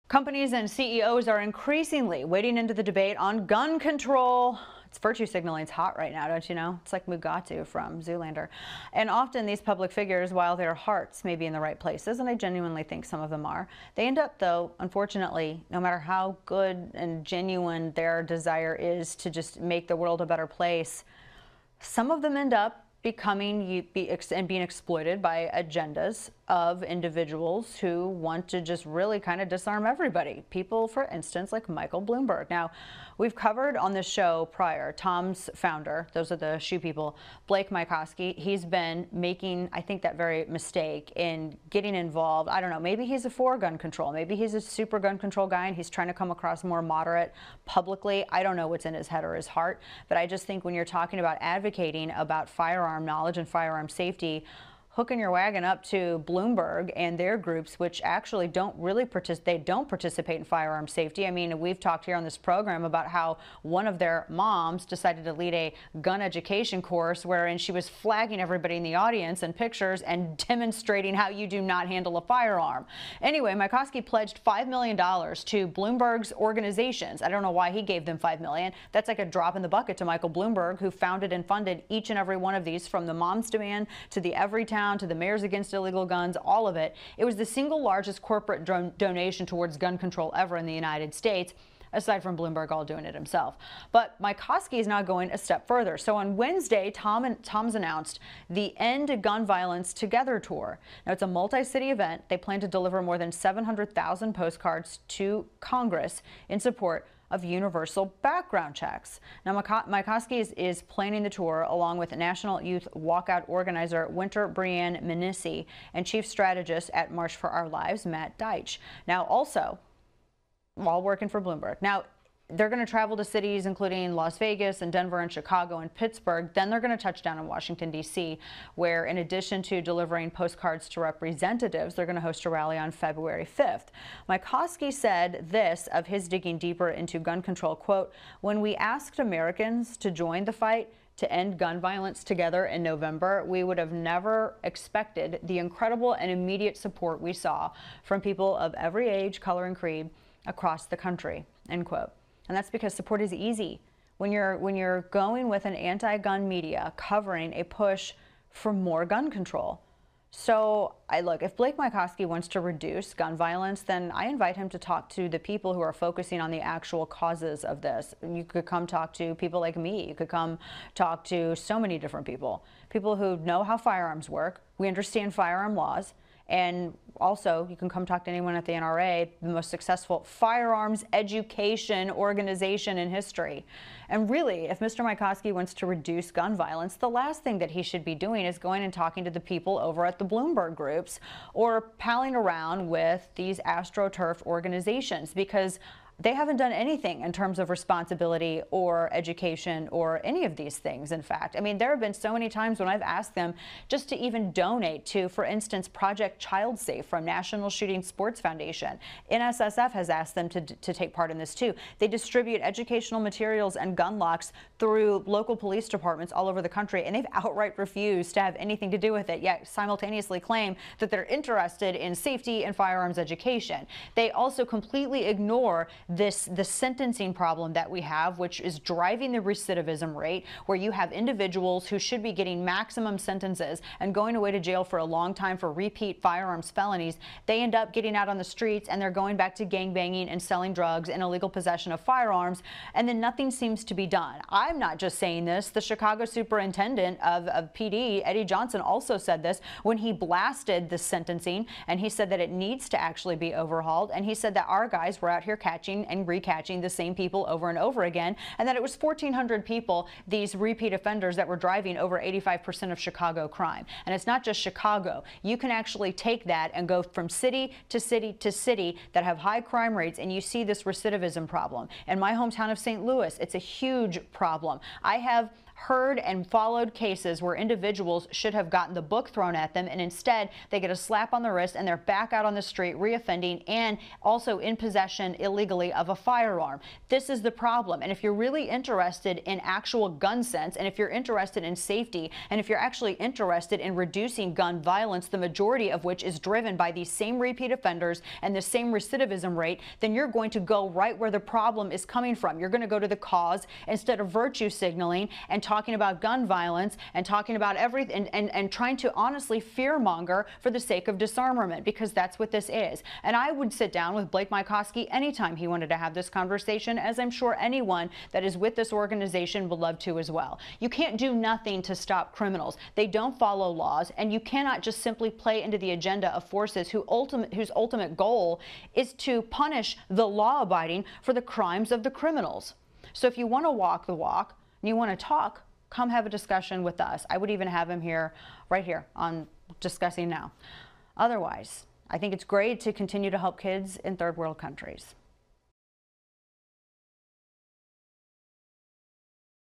Companies and CEOs are increasingly wading into the debate on gun control. It's virtue signaling's hot right now, don't you know? It's like Mugatu from Zoolander. And often these public figures, while their hearts may be in the right places, and I genuinely think some of them are, they end up, though, unfortunately, no matter how good and genuine their desire is to just make the world a better place, some of them end up becoming and being exploited by agendas of individuals who want to just really kind of disarm everybody. People, for instance, like Michael Bloomberg. Now, we've covered on this show prior, TOMS founder, those are the shoe people, Blake Mycoskie. He's been making, I think, that very mistake in getting involved. I don't know, maybe he's a for gun control. Maybe he's a super gun control guy and he's trying to come across more moderate publicly. I don't know what's in his head or his heart, but I just think when you're talking about advocating about firearm knowledge and firearm safety, hooking your wagon up to Bloomberg and their groups, which actually don't participate in firearm safety. I mean, we've talked here on this program about how one of their moms decided to lead a gun education course wherein she was flagging everybody in the audience and pictures and demonstrating how you do not handle a firearm. Anyway, Mycoskie pledged $5 million to Bloomberg's organizations. I don't know why he gave them $5 million. That's like a drop in the bucket to Michael Bloomberg, who founded and funded each and every one of these, from the Moms Demand to the Everytown to the Mayors Against Illegal Guns, all of it. It was the single largest corporate donation towards gun control ever in the United States, aside from Bloomberg all doing it himself. But Mycoskie is now going a step further. So on Wednesday, TOMS announced the End Gun Violence Together tour. Now, it's a multi-city event. They plan to deliver more than 700,000 postcards to Congress in support of universal background checks. Now, Mycoskie is planning the tour along with National Youth Walkout organizer Winter Brianne Minissi and chief strategist at March for Our Lives, Matt Deitch. Now, also, while working for Bloomberg. Now, they're going to travel to cities including Las Vegas and Denver and Chicago and Pittsburgh. Then they're going to touch down in Washington, D.C., where in addition to delivering postcards to representatives, they're going to host a rally on February 5th. Mycoskie said this of his digging deeper into gun control, quote, "When we asked Americans to join the fight to end gun violence together in November, we would have never expected the incredible and immediate support we saw from people of every age, color, and creed across the country," end quote. And that's because support is easy. When you're going with an anti-gun media covering a push for more gun control. So look, if Blake Mycoskie wants to reduce gun violence, then I invite him to talk to the people who are focusing on the actual causes of this. You could come talk to people like me. You could come talk to so many different people who know how firearms work. We understand firearm laws. And also, you can come talk to anyone at the NRA, the most successful firearms education organization in history. And really, if Mr. Mycoskie wants to reduce gun violence, the last thing that he should be doing is going and talking to the people over at the Bloomberg groups or palling around with these AstroTurf organizations, because they haven't done anything in terms of responsibility or education or any of these things, in fact. I mean, there have been so many times when I've asked them just to even donate to, for instance, Project Child Safe from National Shooting Sports Foundation. NSSF has asked them to take part in this too. They distribute educational materials and gun locks through local police departments all over the country, and they've outright refused to have anything to do with it, yet simultaneously claim that they're interested in safety and firearms education. They also completely ignore the sentencing problem that we have, which is driving the recidivism rate, where you have individuals who should be getting maximum sentences and going away to jail for a long time for repeat firearms felonies. They end up getting out on the streets and they're going back to gangbanging and selling drugs and illegal possession of firearms, and then nothing seems to be done. I'm not just saying this. The Chicago superintendent of PD, Eddie Johnson, also said this when he blasted the sentencing, and he said that it needs to actually be overhauled, and he said that our guys were out here catching and recatching the same people over and over again, and that it was 1,400 people, these repeat offenders, that were driving over 85% of Chicago crime. And it's not just Chicago. You can actually take that and go from city to city to city that have high crime rates, and you see this recidivism problem. In my hometown of St. Louis, it's a huge problem. I have heard and followed cases where individuals should have gotten the book thrown at them, and instead they get a slap on the wrist and they're back out on the street reoffending and also in possession illegally of a firearm. This is the problem. And if you're really interested in actual gun sense, and if you're interested in safety, and if you're actually interested in reducing gun violence, the majority of which is driven by these same repeat offenders and the same recidivism rate, then you're going to go right where the problem is coming from. You're going to go to the cause instead of virtue signaling and talking about gun violence and talking about everything and trying to honestly fearmonger for the sake of disarmament, because that's what this is. And I would sit down with Blake Mycoskie anytime he wanted to have this conversation, as I'm sure anyone that is with this organization would love to as well. You can't do nothing to stop criminals. They don't follow laws, and you cannot just simply play into the agenda of forces whose ultimate goal is to punish the law-abiding for the crimes of the criminals. So if you want to walk the walk and you want to talk, come have a discussion with us. I would even have him here, right here, on Discussing Now. Otherwise, I think it's great to continue to help kids in third world countries.